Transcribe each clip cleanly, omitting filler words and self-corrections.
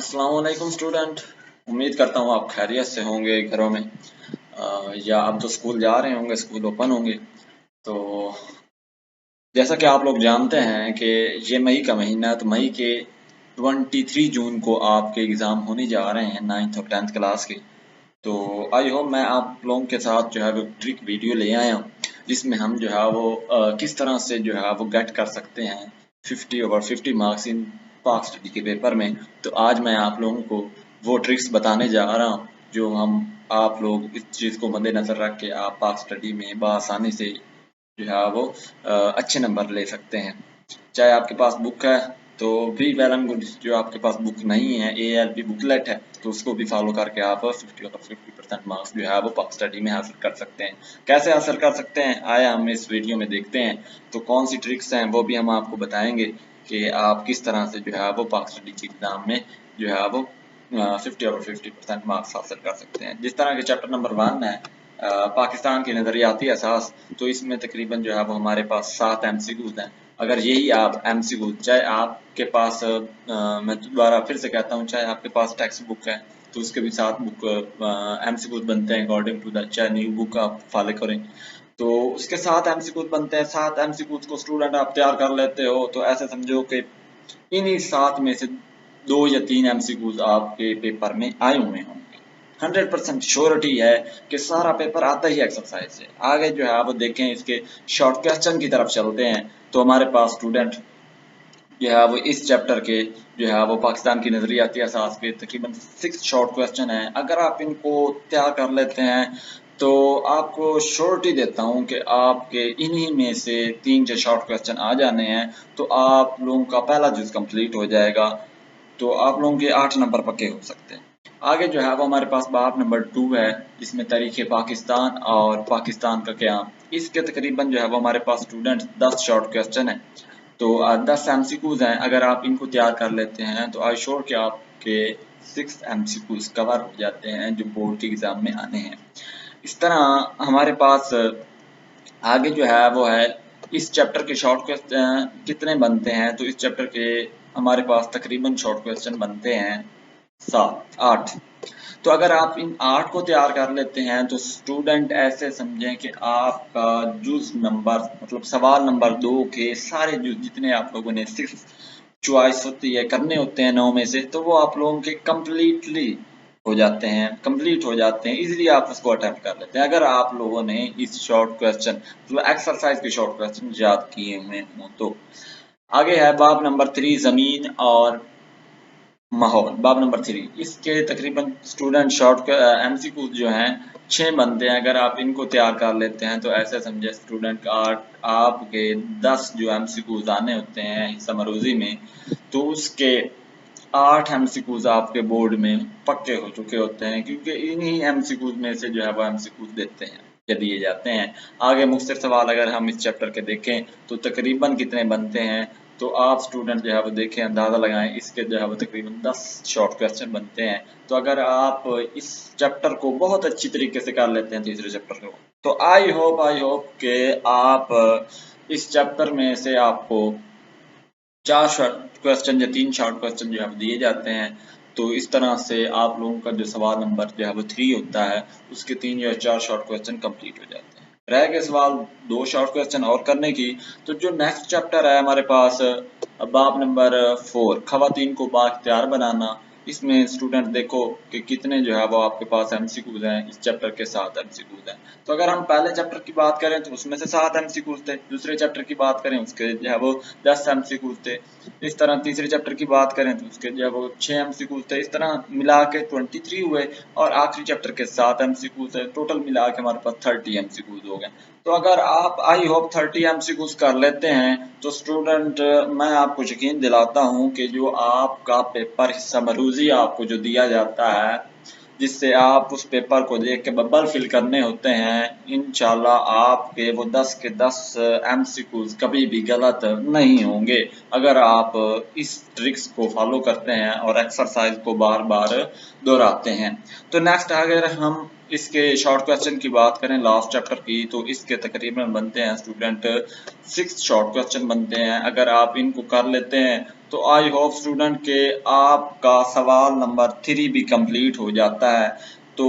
अस्सलाम वालेकुम स्टूडेंट। उम्मीद करता हूँ आप खैरियत से होंगे घरों में। या आप तो स्कूल जा रहे होंगे, स्कूल ओपन होंगे। तो जैसा कि आप लोग जानते हैं कि ये मई का महीना है, तो मई के 23 जून को आपके एग्ज़ाम होने जा रहे हैं 9th और 10th क्लास के। तो आई होप मैं आप लोगों के साथ जो है वो ट्रिक वीडियो ले आया हूँ, जिसमें हम जो है वो किस तरह से जो है वो गेट कर सकते हैं 50/50 मार्क्स इन पाक स्टडी के पेपर में। तो आज मैं आप लोगों को वो ट्रिक्स बताने जा रहा हूँ जो हम आप लोग इस चीज़ को मद्देनज़र रख के आप पाक स्टडी में बआसानी से जो है वो अच्छे नंबर ले सकते हैं। चाहे आपके पास बुक है तो भी वेल एंड गुड, जो आपके पास बुक नहीं है, ALP बुकलेट है, तो उसको भी फॉलो करके आप 50% मार्क्स जो है वो पाक स्टडी में हासिल कर सकते हैं। कैसे हासिल कर सकते हैं आए हम इस वीडियो में देखते हैं। तो कौन सी ट्रिक्स हैं वो भी हम आपको बताएंगे कि आप किस तरह से जो है वो पाक स्टडी के एग्जाम में जो है वो 50% मार्क्स हासिल कर सकते हैं। जिस तरह के चैप्टर नंबर 1 है पाकिस्तान की नज़रियाती असास, तो इसमें तकरीबन जो है वो हमारे पास 7 MCQs हैं। अगर यही आप MCQ, चाहे आपके पास मैं दोबारा फिर से कहता हूँ, चाहे आपके पास टेक्स्ट बुक है तो उसके भी 7 बुक MCQ बनते हैं अकॉर्डिंग टू द, चाहे न्यू बुक आप फॉलो करें तो उसके 7 MCQ बनते हैं। 7 MCQ को स्टूडेंट आप तैयार कर लेते हो तो ऐसे समझो कि इन्हीं 7 में से 2 या 3 MCQs आपके पेपर में आए हुए होंगे। 100% श्योरिटी है कि सारा पेपर आता ही एक्सरसाइज से। आगे जो है आप देखें इसके शॉर्ट क्वेश्चन की तरफ चलते हैं तो हमारे पास स्टूडेंट जो है वो इस चैप्टर के जो है वो पाकिस्तान की नजरियाती असास के तकरीबन 6 शॉर्ट क्वेश्चन हैं। अगर आप इनको तैयार कर लेते हैं तो आपको श्योरिटी देता हूं कि आपके इन्हीं में से 3 जो शॉर्ट क्वेश्चन आ जाने हैं तो आप लोगों का पहला जुज कंप्लीट हो जाएगा। तो आप लोगों के 8 नंबर पक्के हो सकते हैं। आगे जो है वो हमारे पास बाब नंबर 2 है, जिसमें तारीख पाकिस्तान और पाकिस्तान का क़याम। इसके तकरीबन जो है वो हमारे पास स्टूडेंट 10 शॉर्ट क्वेश्चन है। तो 10 MCQs हैं। अगर आप इनको तैयार कर लेते हैं तो आई श्योर कि आपके 6 MCQs कवर हो जाते हैं जो बोर्ड के एग्ज़ाम में आने हैं। इस तरह हमारे पास आगे जो है वो है इस चैप्टर के शॉर्ट क्वेश्चन कितने बनते हैं। तो इस चैप्टर के हमारे पास तकरीबन शॉर्ट क्वेश्चन बनते हैं 8। तो अगर आप इन 8 को तैयार कर लेते हैं तो स्टूडेंट ऐसे समझें कि आपका जुज नंबर, मतलब सवाल नंबर 2 के सारे जुज जितने आप लोगों ने 6 चॉइस होती है करने होते हैं 9 में से, तो वो आप लोगों के कंप्लीट हो जाते हैं इजीली। आप उसको अटेम्प्ट कर लेते हैं अगर आप लोगों ने इस शॉर्ट क्वेश्चन मतलब एक्सरसाइज के शॉर्ट क्वेश्चन याद किए हुए हों। तो आगे है बाब नंबर 3, जमीन और माहौल। बाब नंबर 3 इसके तकरीबन स्टूडेंट शॉर्ट MCQ जो हैं 6 बनते हैं। अगर आप इनको तैयार कर लेते हैं तो ऐसे समझे स्टूडेंट आपके 10 जो MCQs आने होते हैं हिस्सा मरूजी में, तो उसके 8 MCQs आपके बोर्ड में पक्के हो चुके होते हैं, क्योंकि इन्हीं MCQs में से जो है वो MCQs देते हैं या दिए जाते हैं। आगे मुख्तसर सवाल अगर हम इस चैप्टर के देखें तो तकरीबन कितने बनते हैं, तो आप स्टूडेंट जो है वो देखें, अंदाज़ा लगाएं। इसके जो है वो तकरीबन 10 शॉर्ट क्वेश्चन बनते हैं। तो अगर आप इस चैप्टर को बहुत अच्छी तरीके से कर लेते हैं तीसरे चैप्टर को, तो आई होप कि आप इस चैप्टर में से आपको 4 शॉर्ट क्वेश्चन या 3 शॉर्ट क्वेश्चन जो है दिए जाते हैं। तो इस तरह से आप लोगों का जो सवाल नंबर जो है वो 3 होता है, उसके 3 या 4 शॉर्ट क्वेश्चन कंप्लीट हो जाते हैं। रह गए सवाल 2 शॉर्ट क्वेश्चन और करने की। तो जो नेक्स्ट चैप्टर है हमारे पास बाब नंबर 4, खवातीन को बाख्तियार बनाना। इसमें स्टूडेंट देखो कि कितने जो है वो आपके पास MCQs हैं। इस चैप्टर के 7 MCQs हैं। तो अगर हम पहले चैप्टर की बात करें तो उसमें से 7 MCQs थे। दूसरे चैप्टर की बात करें उसके जो है वो 10 MCQs थे। इस तरह तीसरे चैप्टर की बात करें तो उसके जो है वो 6 MCQs थे। इस तरह मिला के 23 हुए और आखिरी चैप्टर के 7 MCQs है। टोटल मिला के हमारे पास 30 MCQs हो गए। तो अगर आप आई होप 30 MCQs कर लेते हैं तो स्टूडेंट मैं आपको यकीन दिलाता हूं कि जो आपका पेपर हिस्सा मरूजी आपको जो दिया जाता है, जिससे आप उस पेपर को देख के बब्बल फिल करने होते हैं, इंशाल्लाह आपके वो 10 के 10 MCQs कभी भी गलत नहीं होंगे अगर आप इस ट्रिक्स को फॉलो करते हैं और एक्सरसाइज को बार बार दोहराते हैं। तो नेक्स्ट अगर हम इसके शॉर्ट क्वेश्चन की बात करें लास्ट चैप्टर की, तो इसके तकरीबन बनते हैं स्टूडेंट 6 शॉर्ट क्वेश्चन बनते हैं। अगर आप इनको कर लेते हैं तो आई होप स्टूडेंट के आपका सवाल नंबर 3 भी कंप्लीट हो जाता है। तो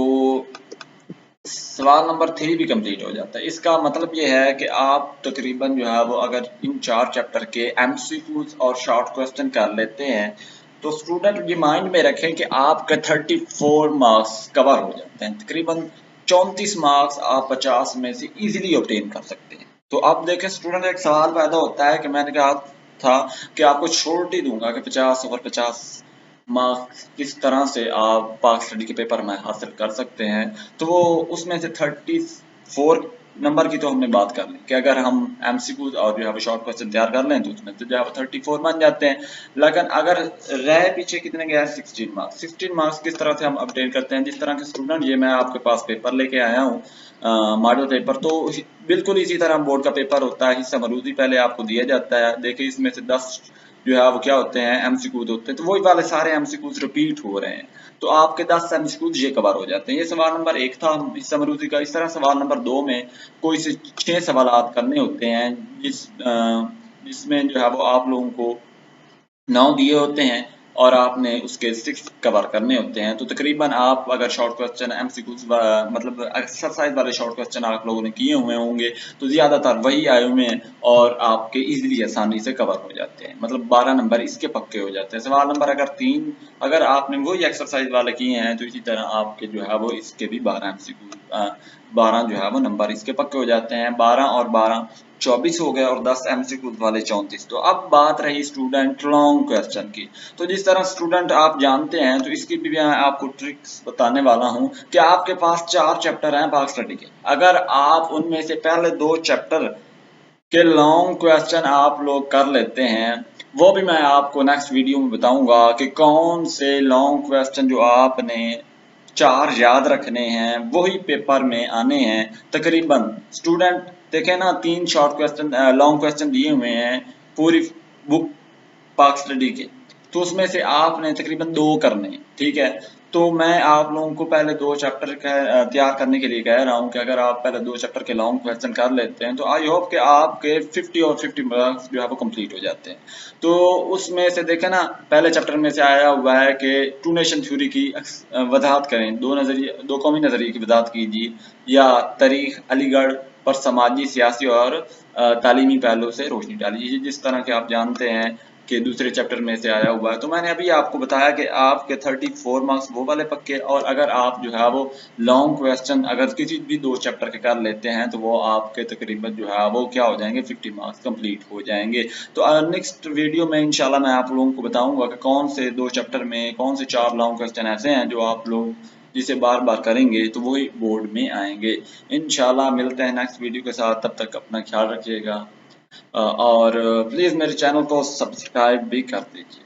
सवाल नंबर 3 भी कंप्लीट हो जाता है। इसका मतलब ये है कि आप तकरीबन जो है वो अगर इन 4 चैप्टर के एमसीक्यूज और शॉर्ट क्वेश्चन कर लेते हैं तो स्टूडेंट ये माइंड में रखें कि आपके 34 मार्क्स कवर हो जाते हैं। तकरीबन 34 मार्क्स आप 50 में से इजीली ऑब्टेन कर सकते हैं। तो अब देखें स्टूडेंट, एक सवाल पैदा होता है कि मैंने कहा था कि आपको छोड़ ही दूंगा कि 50 और 50 मार्क्स किस तरह से आप पाक स्टडी के पेपर में हासिल कर सकते हैं। तो वो उसमें से 34 नंबर की तो हमने बात कर ली कि अगर हम एमसीक्यूज और जो है शॉर्ट क्वेश्चन तैयार कर लें तो उसमें से जो है 34 बन जाते हैं। लेकिन अगर रह पीछे कितने गया, 16 मार्क्स। 16 मार्क्स किस तरह से हम अपडेट करते हैं? जिस तरह के स्टूडेंट, ये मैं आपके पास पेपर लेके आया हूँ, मॉडल पेपर, तो बिल्कुल इसी तरह बोर्ड का पेपर होता है। हिस्सा मरूदी पहले आपको दिया जाता है। देखिए इसमें से 10 जो है वो क्या होते हैं, एमसीक्यूज होते हैं। तो वही वाले सारे एमसीक्यूज रिपीट हो रहे हैं, तो आपके 10 एमसीक्यूज ये कवर हो जाते हैं। ये सवाल नंबर 1 था हिस्सा मरूदी का। इस तरह सवाल नंबर 2 में कोई से 6 सवाल करने होते हैं जिसमें जो है वो आप लोगों को 9 दिए होते हैं और आपने उसके 6 कवर करने होते हैं। तो तकरीबन आप अगर शॉर्ट क्वेश्चन एमसीक्यूज मतलब एक्सरसाइज वाले शॉर्ट क्वेश्चन आप लोगों ने किए हुए होंगे तो ज़्यादातर वही आए हुए हैं और आपके इजीली आसानी से कवर हो जाते हैं। मतलब 12 नंबर इसके पक्के हो जाते हैं। सवाल नंबर अगर 3 अगर आपने वही एक्सरसाइज वाले किए हैं तो इसी तरह आपके जो है वो इसके भी 12 एमसीक्यू 12 जो है वो नंबर इसके पक्के हो जाते हैं। 12 और 12 24 हो गए और 10 एमसीक्यूज वाले 34। तो अब बात रही स्टूडेंट लॉन्ग क्वेश्चन की। तो जिस तरह स्टूडेंट आप जानते हैं तो इसकी भी मैं आपको ट्रिक्स बताने वाला हूं कि आपके पास 4 चैप्टर हैं पाक स्टडी के। अगर आप उनमें से पहले 2 चैप्टर के लॉन्ग क्वेश्चन आप लोग कर लेते हैं, वो भी मैं आपको नेक्स्ट वीडियो में बताऊंगा कि कौन से लॉन्ग क्वेश्चन जो आपने 4 याद रखने हैं वही पेपर में आने हैं। तकरीबन स्टूडेंट देखें ना, 3 शॉर्ट क्वेश्चन लॉन्ग क्वेश्चन दिए हुए हैं पूरी बुक पाक स्टडी के, तो उसमें से आपने तकरीबन 2 करने हैं, ठीक है। तो मैं आप लोगों को पहले 2 चैप्टर तैयार करने के लिए कह रहा हूं कि अगर आप पहले 2 चैप्टर के लॉन्ग क्वेश्चन कर लेते हैं तो आई होप कि आपके 50 और 50 मार्क्स जो है वो कंप्लीट हो जाते हैं। तो उसमें से देखें ना, पहले चैप्टर में से आया हुआ है कि टू नेशन थ्योरी की वजाहत करें, दो कौमी नजरिए की वजाहत कीजिए, या तारीख अलीगढ़ पर समाजी, सियासी और तालीमी पहलू से रोशनी डालिए। जिस तरह के आप जानते हैं कि दूसरे चैप्टर में से आया हुआ है। तो मैंने अभी आपको बताया कि आपके 34 मार्क्स वो वाले पक्के, और अगर आप जो है वो लॉन्ग क्वेश्चन अगर किसी भी 2 चैप्टर के कर लेते हैं तो वो आपके तकरीबन जो है वो क्या हो जाएंगे, 50 मार्क्स कंप्लीट हो जाएंगे। तो नेक्स्ट वीडियो में इंशाल्लाह मैं आप लोगों को बताऊंगा कि कौन से 2 चैप्टर में कौन से 4 लॉन्ग क्वेश्चन ऐसे हैं जो आप लोग जिसे बार बार करेंगे तो वही बोर्ड में आएंगे। इंशाल्लाह मिलते हैं नेक्स्ट वीडियो के साथ, तब तक अपना ख्याल रखिएगा और प्लीज़ मेरे चैनल को सब्सक्राइब भी कर दीजिए।